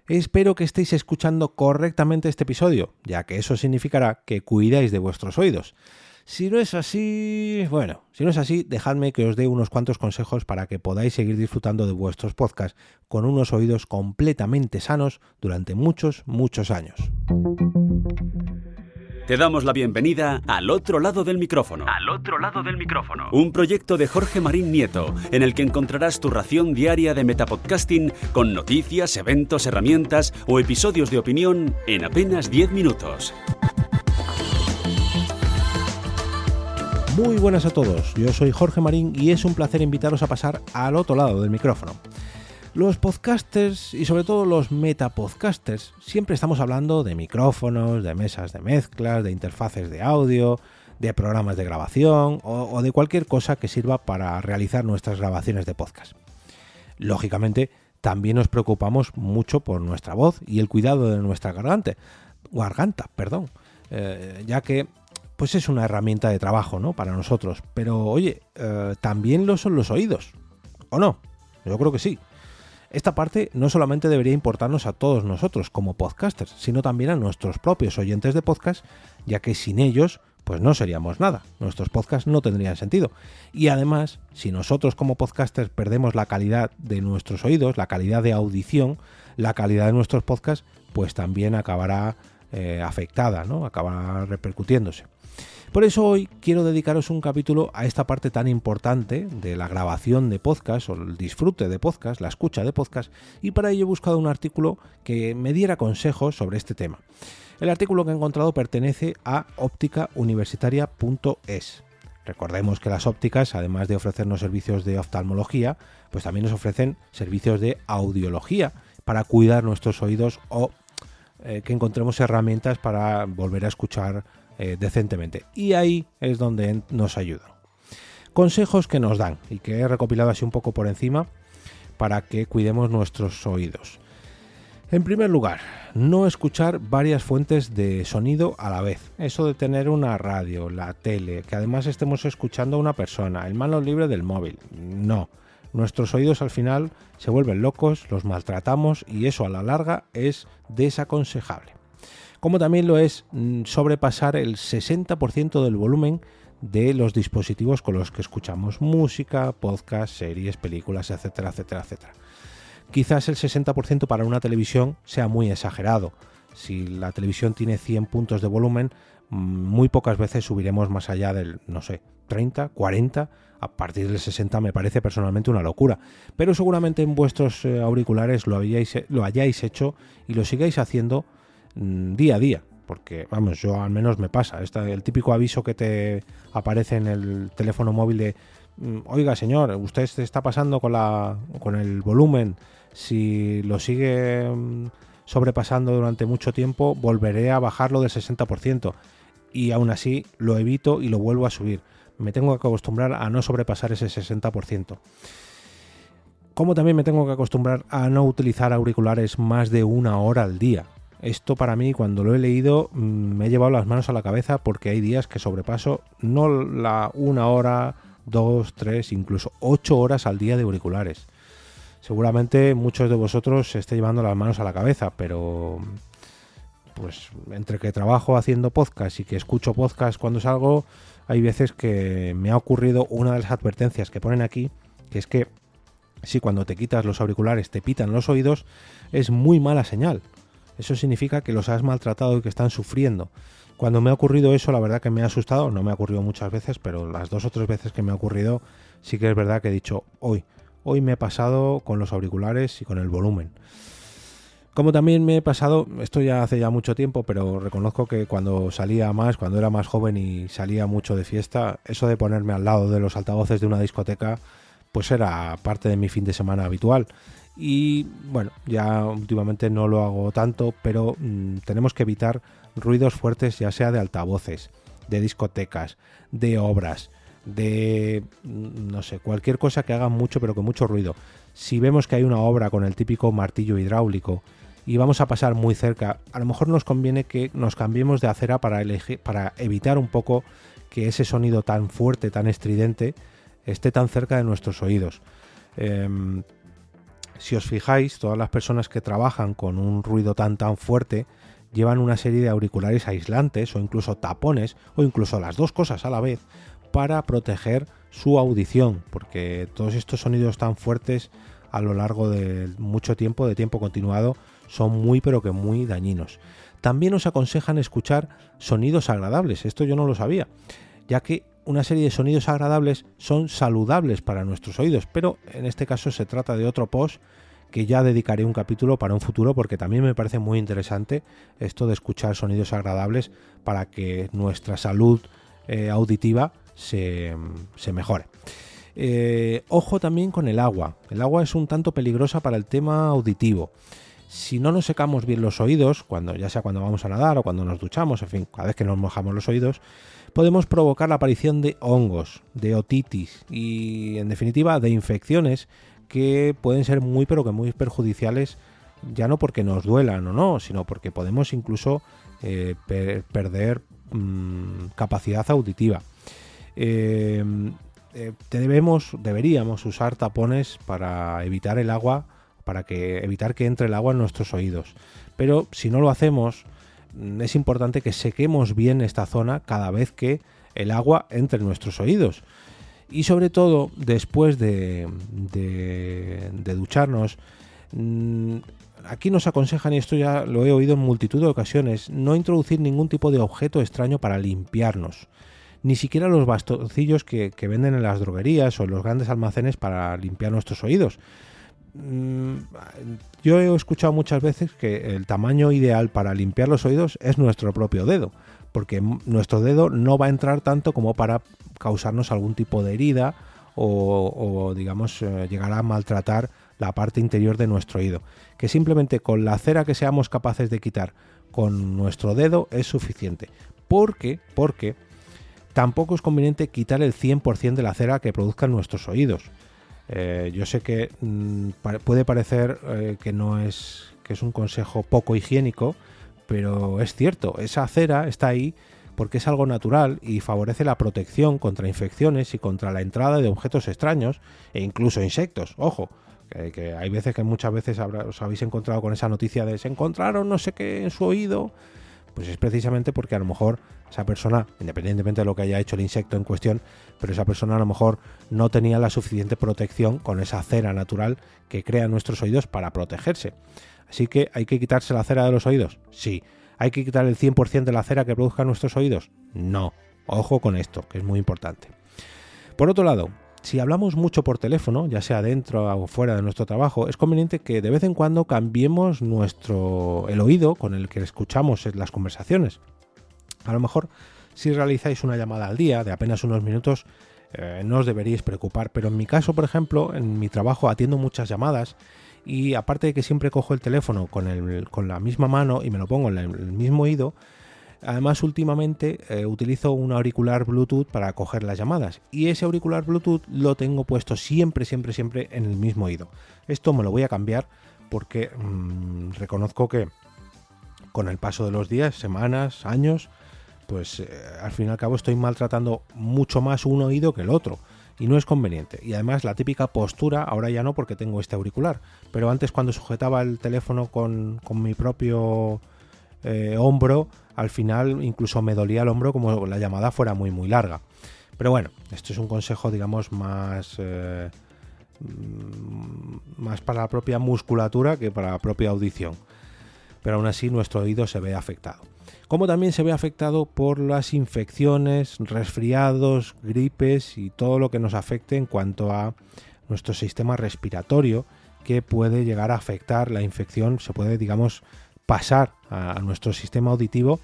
Espero que estéis escuchando correctamente este episodio, ya que eso significará que cuidáis de vuestros oídos. Si no es así, dejadme que os dé unos cuantos consejos para que podáis seguir disfrutando de vuestros podcasts con unos oídos completamente sanos durante muchos años. Te damos la bienvenida Al Otro Lado del Micrófono. Al Otro Lado del Micrófono. Un proyecto de Jorge Marín Nieto, en el que encontrarás tu ración diaria de metapodcasting con noticias, eventos, herramientas o episodios de opinión en apenas 10 minutos. Muy buenas a todos, yo soy Jorge Marín y es un placer invitaros a pasar al otro lado del micrófono. Los podcasters y sobre todo los metapodcasters siempre estamos hablando de micrófonos, de mesas de mezclas, de interfaces de audio, de programas de grabación o de cualquier cosa que sirva para realizar nuestras grabaciones de podcast. Lógicamente, también nos preocupamos mucho por nuestra voz y el cuidado de nuestra garganta, ya que pues es una herramienta de trabajo, ¿no?, para nosotros. Pero oye, también lo son los oídos, ¿o no? Yo creo que sí. Esta parte no solamente debería importarnos a todos nosotros como podcasters, sino también a nuestros propios oyentes de podcast, ya que sin ellos pues no seríamos nada, nuestros podcasts no tendrían sentido. Y además, si nosotros como podcasters perdemos la calidad de nuestros oídos, la calidad de audición, la calidad de nuestros podcasts, pues también acabará afectada, ¿no?, acabará repercutiéndose. Por eso hoy quiero dedicaros un capítulo a esta parte tan importante de la grabación de podcast o el disfrute de podcast, la escucha de podcast, y para ello he buscado un artículo que me diera consejos sobre este tema. El artículo que he encontrado pertenece a opticauniversitaria.es. Recordemos que las ópticas, además de ofrecernos servicios de oftalmología, pues también nos ofrecen servicios de audiología para cuidar nuestros oídos o que encontremos herramientas para volver a escuchar decentemente, y ahí es donde nos ayudan. Consejos que nos dan y que he recopilado así un poco por encima para que cuidemos nuestros oídos. En primer lugar, no escuchar varias fuentes de sonido a la vez. Eso de tener una radio, la tele, que además estemos escuchando a una persona, el manos libre del móvil. No, nuestros oídos al final se vuelven locos, los maltratamos y eso a la larga es desaconsejable. Como también lo es sobrepasar el 60% del volumen de los dispositivos con los que escuchamos música, podcast, series, películas, etcétera, etcétera, etcétera. Quizás el 60% para una televisión sea muy exagerado. Si la televisión tiene 100 puntos de volumen, muy pocas veces subiremos más allá del, 30, 40, a partir del 60 me parece personalmente una locura. Pero seguramente en vuestros auriculares lo hayáis hecho y lo sigáis haciendo día a día, porque vamos, yo al menos me pasa, el típico aviso que te aparece en el teléfono móvil de oiga señor, usted se está pasando con el volumen, si lo sigue sobrepasando durante mucho tiempo volveré a bajarlo del 60%, y aún así lo evito y lo vuelvo a subir. Me tengo que acostumbrar a no sobrepasar ese 60%. Como también me tengo que acostumbrar a no utilizar auriculares más de 1 hora al día. Esto para mí, cuando lo he leído, me he llevado las manos a la cabeza, porque hay días que sobrepaso no la 1 hora, 2, 3, incluso 8 horas al día de auriculares. Seguramente muchos de vosotros se estéis llevando las manos a la cabeza, pero pues entre que trabajo haciendo podcast y que escucho podcast cuando salgo, hay veces que me ha ocurrido una de las advertencias que ponen aquí, que es que si cuando te quitas los auriculares te pitan los oídos, es muy mala señal. Eso significa que los has maltratado y que están sufriendo. Cuando me ha ocurrido eso, la verdad que me ha asustado. No me ha ocurrido muchas veces, pero las 2 o 3 veces que me ha ocurrido, sí que es verdad que he dicho, hoy me he pasado con los auriculares y con el volumen. Como también me he pasado, esto ya hace ya mucho tiempo, pero reconozco que cuando era más joven y salía mucho de fiesta, eso de ponerme al lado de los altavoces de una discoteca, pues era parte de mi fin de semana habitual. Y bueno, ya últimamente no lo hago tanto, pero tenemos que evitar ruidos fuertes, ya sea de altavoces, de discotecas, de obras, de cualquier cosa que haga mucho, pero con mucho ruido. Si vemos que hay una obra con el típico martillo hidráulico y vamos a pasar muy cerca, a lo mejor nos conviene que nos cambiemos de acera para evitar un poco que ese sonido tan fuerte, tan estridente, esté tan cerca de nuestros oídos. Si os fijáis, todas las personas que trabajan con un ruido tan fuerte llevan una serie de auriculares aislantes o incluso tapones o incluso las dos cosas a la vez para proteger su audición, porque todos estos sonidos tan fuertes a lo largo de mucho tiempo, de tiempo continuado, son muy pero que muy dañinos. También os aconsejan escuchar sonidos agradables, esto yo no lo sabía, ya que una serie de sonidos agradables son saludables para nuestros oídos, pero en este caso se trata de otro post que ya dedicaré un capítulo para un futuro, porque también me parece muy interesante esto de escuchar sonidos agradables para que nuestra salud auditiva se mejore. Ojo también con el agua. El agua es un tanto peligrosa para el tema auditivo. Si no nos secamos bien los oídos, ya sea cuando vamos a nadar o cuando nos duchamos, en fin, cada vez que nos mojamos los oídos, podemos provocar la aparición de hongos, de otitis y, en definitiva, de infecciones que pueden ser muy pero que muy perjudiciales, ya no porque nos duelan o no, sino porque podemos incluso perder capacidad auditiva. Deberíamos usar tapones para evitar el agua, evitar que entre el agua en nuestros oídos. Pero si no lo hacemos, es importante que sequemos bien esta zona cada vez que el agua entre en nuestros oídos. Y sobre todo, después de ducharnos, aquí nos aconsejan, y esto ya lo he oído en multitud de ocasiones, no introducir ningún tipo de objeto extraño para limpiarnos. Ni siquiera los bastoncillos que venden en las droguerías o en los grandes almacenes para limpiar nuestros oídos. Yo he escuchado muchas veces que el tamaño ideal para limpiar los oídos es nuestro propio dedo, porque nuestro dedo no va a entrar tanto como para causarnos algún tipo de herida o digamos, llegar a maltratar la parte interior de nuestro oído. Que simplemente con la cera que seamos capaces de quitar con nuestro dedo es suficiente. Porque tampoco es conveniente quitar el 100% de la cera que produzcan nuestros oídos. Yo sé que puede parecer que es un consejo poco higiénico, pero es cierto, esa cera está ahí porque es algo natural y favorece la protección contra infecciones y contra la entrada de objetos extraños e incluso insectos. Ojo, que hay veces que muchas veces os habéis encontrado con esa noticia de se encontraron no sé qué en su oído. Pues es precisamente porque a lo mejor esa persona, independientemente de lo que haya hecho el insecto en cuestión, pero esa persona a lo mejor no tenía la suficiente protección con esa cera natural que crea nuestros oídos para protegerse. Así que, ¿hay que quitarse la cera de los oídos? Sí. ¿Hay que quitar el 100% de la cera que produzcan nuestros oídos? No. Ojo con esto, que es muy importante. Por otro lado, si hablamos mucho por teléfono, ya sea dentro o fuera de nuestro trabajo, es conveniente que de vez en cuando cambiemos el oído con el que escuchamos las conversaciones. A lo mejor, si realizáis una llamada al día de apenas unos minutos, no os deberíais preocupar, pero en mi caso, por ejemplo, en mi trabajo atiendo muchas llamadas y aparte de que siempre cojo el teléfono con la misma mano y me lo pongo en el mismo oído, además últimamente utilizo un auricular Bluetooth para coger las llamadas y ese auricular Bluetooth lo tengo puesto siempre en el mismo oído. Esto me lo voy a cambiar porque reconozco que con el paso de los días, semanas, años, pues al fin y al cabo estoy maltratando mucho más un oído que el otro y no es conveniente. Y además la típica postura, ahora ya no porque tengo este auricular, pero antes cuando sujetaba el teléfono con mi propio hombro, al final incluso me dolía el hombro como la llamada fuera muy muy larga. Pero bueno, esto es un consejo digamos más para la propia musculatura que para la propia audición. Pero aún así nuestro oído se ve afectado. Como también se ve afectado por las infecciones, resfriados, gripes y todo lo que nos afecte en cuanto a nuestro sistema respiratorio, que puede llegar a afectar la infección, se puede, digamos, pasar a nuestro sistema auditivo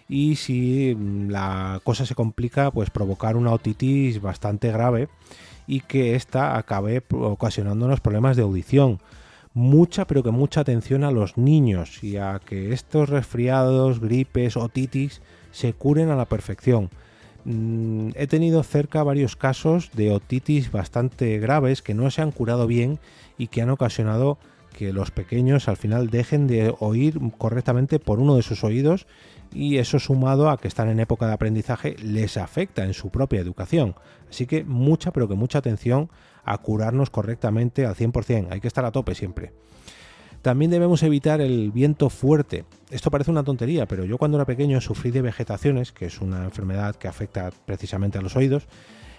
y si la cosa se complica, pues provocar una otitis bastante grave y que ésta acabe ocasionándonos problemas de audición. Mucha, pero que mucha atención a los niños y a que estos resfriados, gripes, otitis se curen a la perfección. He tenido cerca varios casos de otitis bastante graves que no se han curado bien y que han ocasionado que los pequeños al final dejen de oír correctamente por uno de sus oídos, y eso sumado a que están en época de aprendizaje les afecta en su propia educación. Así que mucha, pero que mucha atención a curarnos correctamente al 100%, hay que estar a tope siempre. También debemos evitar el viento fuerte. Esto parece una tontería, pero yo cuando era pequeño sufrí de vegetaciones, que es una enfermedad que afecta precisamente a los oídos,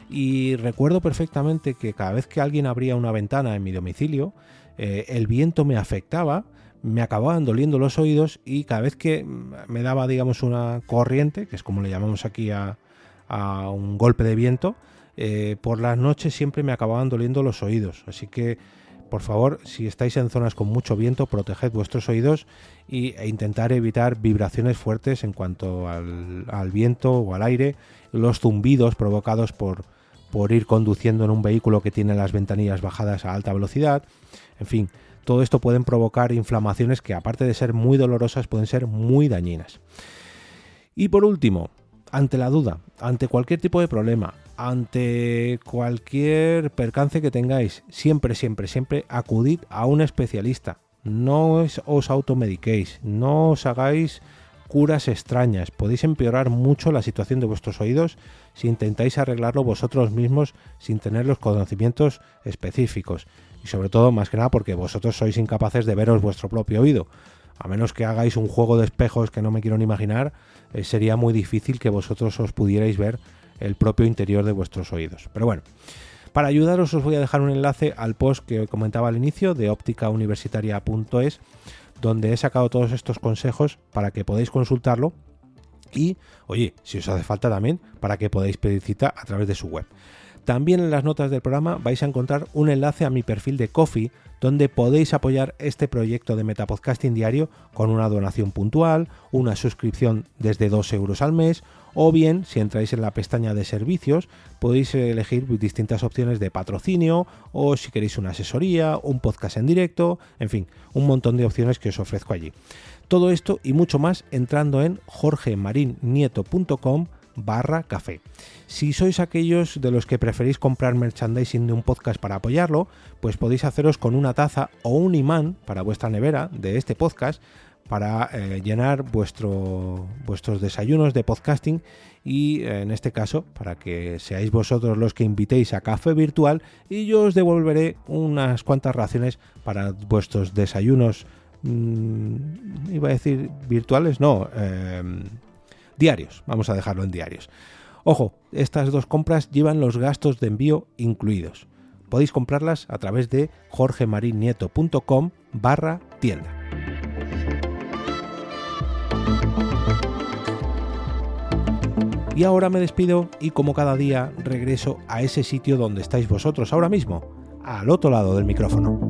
y recuerdo perfectamente que cada vez que alguien abría una ventana en mi domicilio, el viento me afectaba, me acababan doliendo los oídos, y cada vez que me daba, digamos, una corriente, que es como le llamamos aquí a un golpe de viento, por las noches siempre me acababan doliendo los oídos. Así que, por favor, si estáis en zonas con mucho viento, proteged vuestros oídos e intentar evitar vibraciones fuertes en cuanto al viento o al aire, los zumbidos provocados por ir conduciendo en un vehículo que tiene las ventanillas bajadas a alta velocidad. En fin, todo esto pueden provocar inflamaciones que, aparte de ser muy dolorosas, pueden ser muy dañinas. Y por último, ante la duda, ante cualquier tipo de problema, ante cualquier percance que tengáis, siempre acudid a un especialista. No os automediquéis, no os hagáis curas extrañas. Podéis empeorar mucho la situación de vuestros oídos si intentáis arreglarlo vosotros mismos sin tener los conocimientos específicos. Y sobre todo, más que nada, porque vosotros sois incapaces de veros vuestro propio oído. A menos que hagáis un juego de espejos que no me quiero ni imaginar, sería muy difícil que vosotros os pudierais ver el propio interior de vuestros oídos. Pero bueno, para ayudaros os voy a dejar un enlace al post que comentaba al inicio de opticauniversitaria.es, donde he sacado todos estos consejos para que podáis consultarlo y, oye, si os hace falta también, para que podáis pedir cita a través de su web. También en las notas del programa vais a encontrar un enlace a mi perfil de Ko-fi, donde podéis apoyar este proyecto de Metapodcasting Diario con una donación puntual, una suscripción desde 2 euros al mes, o bien, si entráis en la pestaña de servicios, podéis elegir distintas opciones de patrocinio, o si queréis una asesoría, un podcast en directo, en fin, un montón de opciones que os ofrezco allí. Todo esto y mucho más entrando en jorgemarinieto.com/café. Si sois aquellos de los que preferís comprar merchandising de un podcast para apoyarlo, pues podéis haceros con una taza o un imán para vuestra nevera de este podcast para llenar vuestros desayunos de podcasting, y en este caso para que seáis vosotros los que invitéis a café virtual, y yo os devolveré unas cuantas raciones para vuestros desayunos, iba a decir virtuales, no, diarios, vamos a dejarlo en diarios. Ojo, estas dos compras llevan los gastos de envío incluidos. Podéis comprarlas a través de jorgemarinieto.com/tienda. Y ahora me despido y, como cada día, regreso a ese sitio donde estáis vosotros ahora mismo, al otro lado del micrófono.